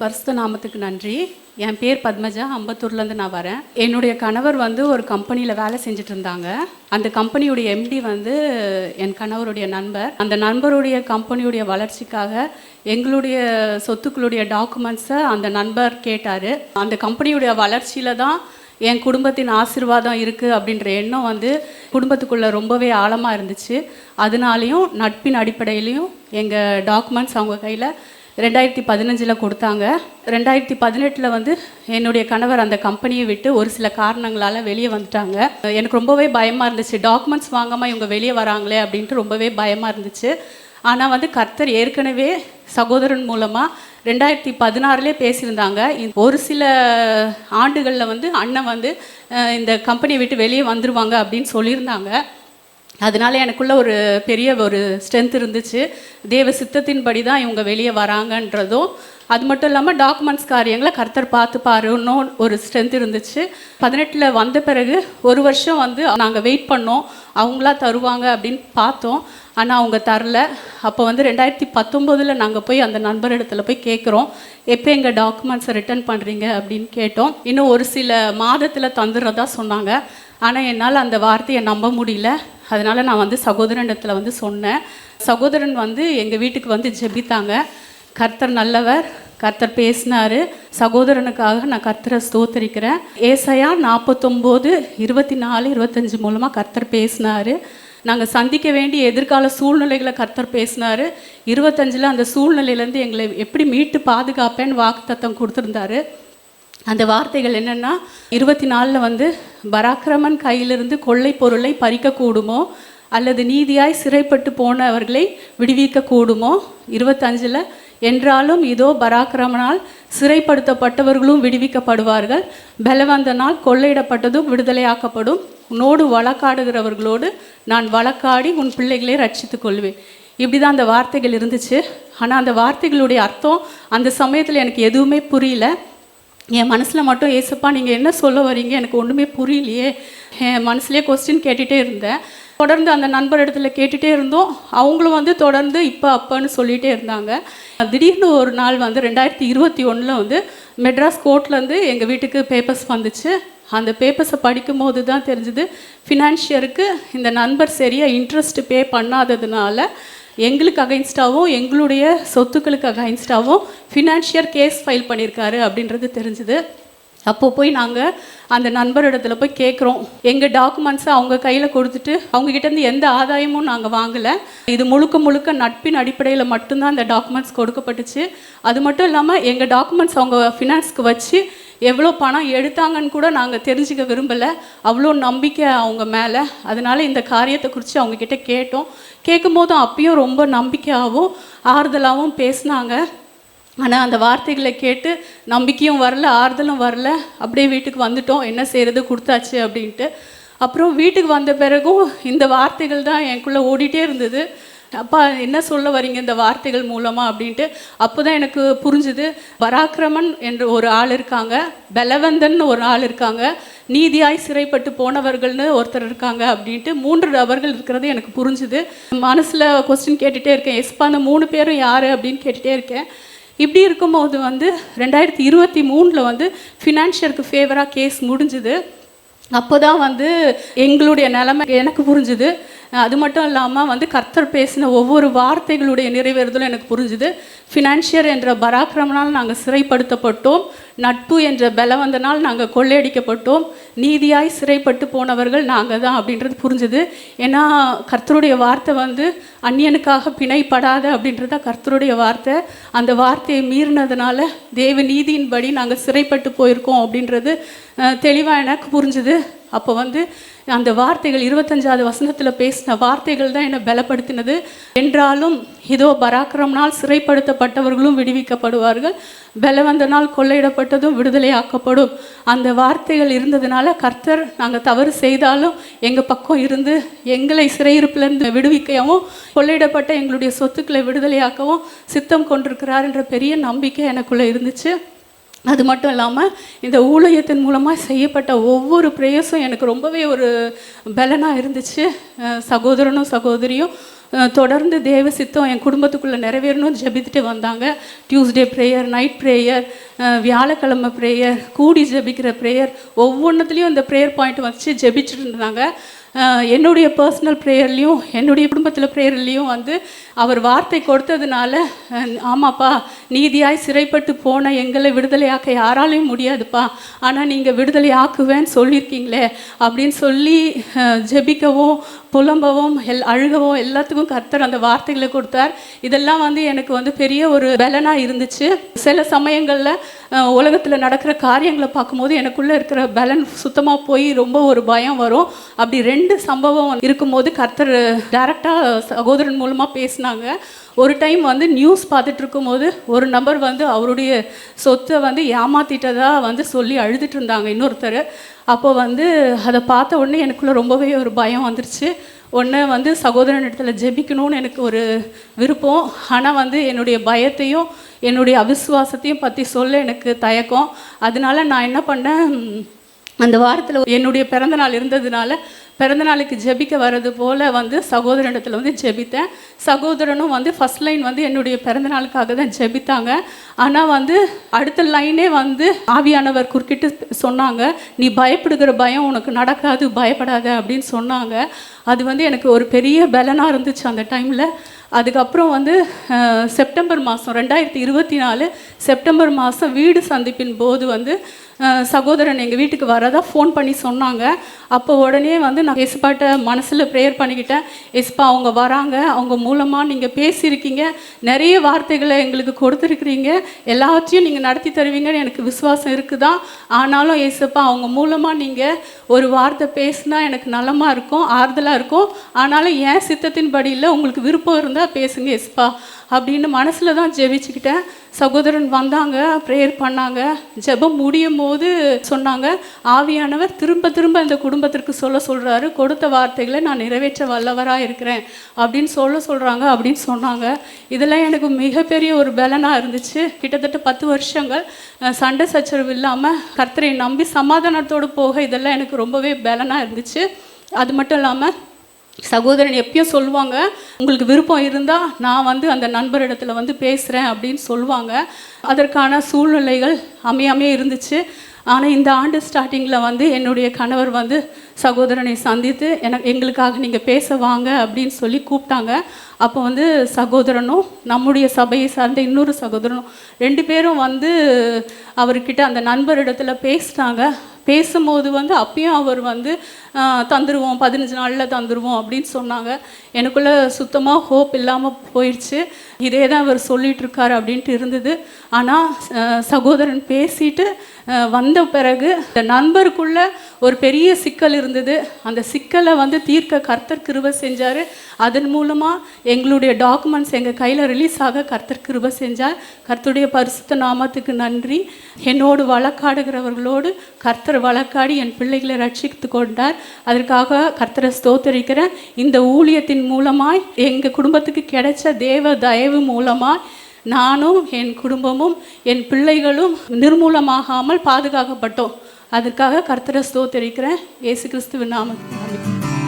பரிசுத்த நாமத்துக்கு நன்றி. என் பேர் பத்மஜா, அம்பத்தூர்லேருந்து நான் வரேன். என்னுடைய கணவர் வந்து ஒரு கம்பெனியில் வேலை செஞ்சுட்டு இருந்தாங்க. அந்த கம்பெனியுடைய எம்டி வந்து என் கணவருடைய நண்பர். அந்த நண்பருடைய கம்பெனியுடைய வளர்ச்சிக்காக எங்களுடைய சொத்துக்களுடைய டாக்குமெண்ட்ஸை அந்த நண்பர் கேட்டார். அந்த கம்பெனியுடைய வளர்ச்சியில் தான் என் குடும்பத்தின் ஆசீர்வாதம் இருக்குது அப்படின்ற எண்ணம் வந்து குடும்பத்துக்குள்ளே ரொம்பவே ஆழமாக இருந்துச்சு. அதனாலையும் நட்பின் அடிப்படையிலையும் எங்கள் டாக்குமெண்ட்ஸ் அவங்க கையில் 2015 கொடுத்தாங்க. 2018 வந்து என்னுடைய கணவர் அந்த கம்பெனியை விட்டு ஒரு சில காரணங்களால் வெளியே வந்துட்டாங்க. எனக்கு ரொம்பவே பயமாக இருந்துச்சு. டாக்குமெண்ட்ஸ் வாங்காமல் இவங்க வெளியே வராங்களே அப்படின்ட்டு ரொம்பவே பயமாக இருந்துச்சு. ஆனால் வந்து கர்த்தர் ஏற்கனவே சகோதரன் மூலமாக 2016 பேசியிருந்தாங்க. ஒரு சில ஆண்டுகளில் வந்து அண்ணன் வந்து இந்த கம்பெனியை விட்டு வெளியே வந்துடுவாங்க அப்படின்னு சொல்லியிருந்தாங்க. அதனால எனக்குள்ள ஒரு பெரிய ஒரு ஸ்ட்ரென்த் இருந்துச்சு. தேவ சித்தத்தின்படி தான் இவங்க வெளியே வராங்கன்றதும், அது மட்டும் இல்லாமல் டாக்குமெண்ட்ஸ் காரியங்களை கர்த்தர் பார்த்து பாருன்னு ஒரு ஸ்ட்ரென்த் இருந்துச்சு. 18 வந்த பிறகு ஒரு வருஷம் வந்து நாங்கள் வெயிட் பண்ணோம், அவங்களா தருவாங்க அப்படின்னு பார்த்தோம். ஆனால் அவங்க தரல. அப்போ வந்து 2019 நாங்கள் போய் அந்த நண்பர் இடத்துல போய் கேட்குறோம், எப்போ எங்கள் டாக்குமெண்ட்ஸை ரிட்டர்ன் பண்ணுறீங்க அப்படின்னு கேட்டோம். இன்னும் ஒரு சில மாதத்தில் தந்துடுறதா சொன்னாங்க. ஆனால் என்னால் அந்த வார்த்தையை நம்ப முடியல. அதனால் நான் வந்து சகோதரனிடத்தில் வந்து சொன்னேன். சகோதரன் வந்து எங்கள் வீட்டுக்கு வந்து ஜெபித்தாங்க. கர்த்தர் நல்லவர், கர்த்தர் பேசினார். சகோதரனுக்காக நான் கர்த்தரை ஸ்தோத்தரிக்கிறேன். ஏசாயா 49:24-25 மூலமாக கர்த்தர் பேசினார். நாங்கள் சந்திக்க வேண்டிய எதிர்கால சூழ்நிலைகளை கர்த்தர் பேசினார். 25 அந்த சூழ்நிலையிலேருந்து எங்களை எப்படி மீட்டு பாதுகாப்பேன்னு வாக்குத்தத்தம் கொடுத்துருந்தாரு. அந்த வார்த்தைகள் என்னென்னா, 24 வந்து பராக்கிரமன் கையிலிருந்து கொள்ளை பொருளை பறிக்கக்கூடுமோ அல்லது நீதியாய் சிறைப்பட்டு போனவர்களை விடுவிக்கக்கூடுமோ. 25 என்றாலும் இதோ பராக்கிரமனால் சிறைப்படுத்தப்பட்டவர்களும் விடுவிக்கப்படுவார்கள், பலவந்தனால் கொள்ளையிடப்பட்டதும் விடுதலையாக்கப்படும், உன்னோடு வழக்காடுகிறவர்களோடு நான் வழக்காடி உன் பிள்ளைகளை ரட்சித்துக் கொள்வேன். இப்படி தான் அந்த வார்த்தைகள் இருந்துச்சு. ஆனால் அந்த வார்த்தைகளுடைய அர்த்தம் அந்த சமயத்தில் எனக்கு எதுவுமே புரியல. என் மனசில் மட்டும், ஏசப்பா நீங்கள் என்ன சொல்ல வரீங்க, எனக்கு ஒன்றுமே புரியலையே, என் மனசுலேயே கொஸ்டின் கேட்டுகிட்டே இருந்தேன். தொடர்ந்து அந்த நண்பர் இடத்துல கேட்டுகிட்டே இருந்தோம். அவங்களும் வந்து தொடர்ந்து இப்போ அப்பன்னு சொல்லிகிட்டே இருந்தாங்க. திடீர்னு ஒரு நாள் வந்து 2021 வந்து மெட்ராஸ் கோர்ட்லேருந்து எங்கள் வீட்டுக்கு பேப்பர்ஸ் வந்துச்சு. அந்த பேப்பர்ஸை படிக்கும் போது தான் தெரிஞ்சுது, ஃபினான்ஷியருக்கு இந்த நண்பர் சரியாக இன்ட்ரெஸ்ட் பே பண்ணாததுனால எங்களுக்கு அகைன்ஸ்டாகவும் எங்களுடைய சொத்துக்களுக்கு அகைன்ஸ்டாகவும் ஃபினான்ஷியர் கேஸ் ஃபைல் பண்ணியிருக்காரு அப்படின்றது தெரிஞ்சுது. அப்போது போய் நாங்கள் அந்த நண்பரிடத்துல போய் கேட்குறோம். எங்கள் டாக்குமெண்ட்ஸை அவங்க கையில் கொடுத்துட்டு அவங்ககிட்டேருந்து எந்த ஆதாயமும் நாங்கள் வாங்கலை. இது முழுக்க முழுக்க நட்பின் அடிப்படையில் மட்டும்தான் அந்த டாக்குமெண்ட்ஸ் கொடுக்கப்பட்டுச்சு. அது மட்டும் இல்லாமல் எங்கள் டாக்குமெண்ட்ஸ் அவங்க ஃபினான்ஸ்க்கு வச்சு எவ்வளோ பணம் எடுத்தாங்கன்னு கூட நாங்கள் தெரிஞ்சுக்க விரும்பலை. அவ்வளோ நம்பிக்கை அவங்க மேலே. அதனால் இந்த காரியத்தை குறித்து அவங்கக்கிட்ட கேட்டோம். கேட்கும் போதும் அப்பயும் ரொம்ப நம்பிக்கையாகவும் ஆறுதலாகவும் பேசினாங்க. ஆனால் அந்த வார்த்தைகளை கேட்டு நம்பிக்கையும் வரல, ஆறுதலும் வரல. அப்படியே வீட்டுக்கு வந்துட்டோம். என்ன செய்கிறது, கொடுத்தாச்சு அப்படின்ட்டு. அப்புறம் வீட்டுக்கு வந்த பிறகும் இந்த வார்த்தைகள் தான் எனக்குள்ளே ஓடிட்டே இருந்தது. அப்பா என்ன சொல்ல வரீங்க இந்த வார்த்தைகள் மூலமாக அப்படின்ட்டு. அப்போ தான் எனக்கு புரிஞ்சுது, பராக்கிரமன் என்ற ஒரு ஆள் இருக்காங்க, பலவந்தன் ஒரு ஆள் இருக்காங்க, நீதியாய் சிறைப்பட்டு போனவர்கள்னு ஒருத்தர் இருக்காங்க அப்படின்ட்டு 3 நபர்கள் இருக்கிறது எனக்கு புரிஞ்சுது. மனசில் கொஸ்டின் கேட்டுகிட்டே இருக்கேன், எஸ்பா அந்த 3 பேரும் யார் அப்படின்னு கேட்டுகிட்டே இருக்கேன். இப்படி இருக்கும்போது வந்து 2023 வந்து ஃபினான்ஷியருக்கு ஃபேவராக கேஸ் முடிஞ்சுது. அப்போ தான் வந்து எங்களுடைய நிலைமை எனக்கு புரிஞ்சுது. அது மட்டும் இல்லாமல் வந்து கர்த்தர் பேசின ஒவ்வொரு வார்த்தைகளுடைய நிறைவேறுதலும் எனக்கு புரிஞ்சுது. ஃபினான்ஷியர் என்ற பராக்கிரமனால் நாங்கள் சிறைப்படுத்தப்பட்டோம், நட்பு என்ற பலவந்தனால் நாங்கள் கொள்ளையடிக்கப்பட்டோம், நீதியாய் சிறைப்பட்டு போனவர்கள் நாங்கள் தான் அப்படின்றது புரிஞ்சுது. ஏன்னா கர்த்தருடைய வார்த்தை வந்து அந்நியனுக்காக பிணைப்படாத அப்படின்றத கர்த்தருடைய வார்த்தை. அந்த வார்த்தையை மீறினதுனால தேவ நீதியின்படி நாங்கள் சிறைப்பட்டு போயிருக்கோம் அப்படின்றது தெளிவாக எனக்கு புரிஞ்சுது. அப்போ வந்து அந்த வார்த்தைகள் 25வது வசனத்தில் பேசின வார்த்தைகள் தான் என்னை பலப்படுத்தினது. என்றாலும் இதோ பராக்கிரமனால் சிறைப்படுத்தப்பட்டவர்களும் விடுவிக்கப்படுவார்கள், பலவந்தனால் கொள்ளையிடப்பட்டதும் விடுதலையாக்கப்படும். அந்த வார்த்தைகள் இருந்ததுனால கர்த்தர் நாங்கள் தவறு செய்தாலும் எங்கள் பக்கம் இருந்து எங்களை சிறையிருப்பிலிருந்து விடுவிக்கவும் கொள்ளையிடப்பட்ட எங்களுடைய சொத்துக்களை விடுதலையாக்கவும் சித்தம் கொண்டிருக்கிறார் என்ற பெரிய நம்பிக்கை எனக்குள்ளே இருந்துச்சு. அது மட்டும் இல்லாமல் இந்த ஊழியத்தின் மூலமாக செய்யப்பட்ட ஒவ்வொரு பிரேயர்ஸும் எனக்கு ரொம்பவே ஒரு பலனாக இருந்துச்சு. சகோதரனும் சகோதரியும் தொடர்ந்து தேவ சித்தம் என் குடும்பத்துக்குள்ளே நிறைவேறணும்னு ஜெபித்துட்டு வந்தாங்க. டியூஸ்டே ப்ரேயர், நைட் ப்ரேயர், வியாழக்கிழமை ப்ரேயர், கூடி ஜெபிக்கிற ப்ரேயர், ஒவ்வொன்றத்துலேயும் இந்த ப்ரேயர் பாயிண்ட் வச்சு ஜெபிச்சுட்டு இருந்தாங்க. என்னுடைய பர்சனல் ப்ரேயர்லேயும் என்னுடைய குடும்பத்தில் ப்ரேயர்லேயும் வந்து அவர் வார்த்தை கொடுத்ததுனால, ஆமாப்பா, நீதியாய் சிறைப்பட்டு போன எங்களை விடுதலையாக்க யாராலையும் முடியாதுப்பா, ஆனால் நீங்கள் விடுதலை ஆக்குவேன்னு சொல்லியிருக்கீங்களே அப்படின்னு சொல்லி ஜெபிக்கவும் புலம்பவும் அழுகவும் எல்லாத்துக்கும் கர்த்தர் அந்த வார்த்தைகளை கொடுத்தார். இதெல்லாம் வந்து எனக்கு வந்து பெரிய ஒரு பலனாக இருந்துச்சு. சில சமயங்களில் உலகத்தில் நடக்கிற காரியங்களை பார்க்கும்போது எனக்குள்ளே இருக்கிற பலன் சுத்தமாக போய் ரொம்ப ஒரு பயம் வரும். அப்படி 2 சம்பவம் இருக்கும்போது கர்த்தர் டைரெக்டாக சகோதரன் மூலமாக பேசினாங்க. ஒரு டைம் வந்து நியூஸ் பார்த்துட்டு இருக்கும்போது ஒரு நபர் வந்து அவருடைய சொத்தை வந்து ஏமாற்றிட்டதா வந்து சொல்லி அழுதுட்டு இருந்தாங்க இன்னொருத்தர். அப்போ வந்து அதை பார்த்த உடனே எனக்குள்ளே ரொம்பவே ஒரு பயம் வந்துருச்சு. ஒன்று வந்து சகோதரன் இடத்துல ஜெபிக்கணும்னு எனக்கு ஒரு விருப்பம். ஆனால் வந்து என்னுடைய பயத்தையும் என்னுடைய அவிசுவாசத்தையும் பற்றி சொல்ல எனக்கு தயக்கம். அதனால நான் என்ன பண்ணேன், அந்த வாரத்தில் என்னுடைய பிறந்தநாள் இருந்ததுனால பிறந்தநாளுக்கு ஜெபிக்க வர்றது போல் வந்து சகோதரனிடத்தில் வந்து ஜெபித்தேன். சகோதரனும் வந்து ஃபஸ்ட் லைன் வந்து என்னுடைய பிறந்தநாளுக்காக தான் ஜெபித்தாங்க. ஆனால் வந்து அடுத்த லைனே வந்து ஆவியானவர் குறுக்கிட்டு சொன்னாங்க, நீ பயப்படுகிற பயம் உனக்கு நடக்காது, பயப்படாத அப்படின்னு சொன்னாங்க. அது வந்து எனக்கு ஒரு பெரிய பலனாக இருந்துச்சு அந்த டைமில். அதுக்கப்புறம் வந்து செப்டம்பர் மாதம் 2024 செப்டம்பர் மாதம் வீடு சந்திப்பின் போது வந்து சகோதரன் எங்கள் வீட்டுக்கு வரதா ஃபோன் பண்ணி சொன்னாங்க. அப்போ உடனே வந்து நான் எஸ்பாட்ட மனசில் ப்ரேயர் பண்ணிக்கிட்டேன். எஸ்பா, அவங்க வராங்க, அவங்க மூலமாக நீங்கள் பேசியிருக்கீங்க, நிறைய வார்த்தைகளை எங்களுக்கு கொடுத்துருக்குறீங்க, எல்லாத்தையும் நீங்கள் நடத்தி தருவீங்கன்னு எனக்கு விசுவாசம் இருக்குதான். ஆனாலும் ஏசப்பா, அவங்க மூலமாக நீங்கள் ஒரு வார்த்தை பேசினா எனக்கு நலமாக இருக்கும், ஆறுதலாக இருக்கும். ஆனாலும் என் சித்தத்தின் படி இல்லை, உங்களுக்கு விருப்பம் இருந்தால் பேசுங்க எஸ்பா அப்படின்னு மனசில் தான் ஜெபிச்சுக்கிட்டேன். சகோதரன் வந்தாங்க, ப்ரேயர் பண்ணாங்க. ஜெபம் முடியும் போது சொன்னாங்க, ஆவியானவர் திரும்ப திரும்ப இந்த குடும்பத்திற்கு சொல்கிறாரு, கொடுத்த வார்த்தைகளை நான் நிறைவேற்ற வல்லவராக இருக்கிறேன் அப்படின்னு சொல்கிறாங்க அப்படின்னு சொன்னாங்க. இதெல்லாம் எனக்கு மிகப்பெரிய ஒரு பலனாக இருந்துச்சு. கிட்டத்தட்ட 10 வருஷங்கள் சண்டை சச்சரவு இல்லாமல் கர்த்தரை நம்பி சமாதானத்தோடு போக இதெல்லாம் எனக்கு ரொம்பவே பலனாக இருந்துச்சு. அது மட்டும் இல்லாமல் சகோதரன் எப்பயும் சொல்லுவாங்க, உங்களுக்கு விருப்பம் இருந்தால் நான் வந்து அந்த நண்பரிடத்துல வந்து பேசுகிறேன் அப்படின்னு சொல்லுவாங்க. அதற்கான சூழ்நிலைகள் அமையாமே இருந்துச்சு. ஆனால் இந்த ஆண்டு ஸ்டார்டிங்கில் வந்து என்னுடைய கணவர் வந்து சகோதரனை சந்தித்து எங்களுக்காக நீங்கள் பேச வாங்க அப்படின்னு சொல்லி கூப்பிட்டாங்க. அப்போ வந்து சகோதரனும் நம்முடைய சபையை சார்ந்த இன்னொரு சகோதரனும் 2 பேரும் வந்து அவர்கிட்ட அந்த நண்பரிடத்துல பேசினாங்க. பேசும்போது வந்து அப்பயும் அவர் வந்து தந்துடுவோம், 15 நாளில் தந்துடுவோம் அப்படின்னு சொன்னாங்க. எனக்குள்ளே சுத்தமாக ஹோப் இல்லாமல் போயிடுச்சு. இதே தான் அவர் சொல்லிகிட்ருக்காரு அப்படின்ட்டு இருந்தது. ஆனால் சகோதரன் பேசிட்டு வந்த பிறகு இந்த நண்பருக்குள்ளே ஒரு பெரிய சிக்கல் இருந்தது. அந்த சிக்கலை வந்து தீர்க்க கர்த்தர் கிருபை செஞ்சார். அதன் மூலமாக எங்களுடைய டாக்குமெண்ட்ஸ் எங்கள் கையில் ரிலீஸ் ஆக கர்த்தர் கிருபை செஞ்சார். கர்த்தருடைய பரிசுத்த நாமத்துக்கு நன்றி. என்னோடு வழக்காடுகிறவர்களோடு கர்த்தர் வழக்காடி என் பிள்ளைகளை ரட்சித்து கொண்டார். அதற்காக கர்த்தரை ஸ்தோத்தரிக்கிறேன். இந்த ஊழியத்தின் மூலமாய் எங்கள் குடும்பத்துக்கு கிடைச்ச தேவ தயவு மூலமாய் நானும் என் குடும்பமும் என் பிள்ளைகளும் நிர்மூலமாகாமல் பாதுகாக்கப்பட்டோம். அதற்காக கர்த்தரை ஸ்தோத்தரிக்கிறேன். இயேசு கிறிஸ்துவின் நாமத்தில்.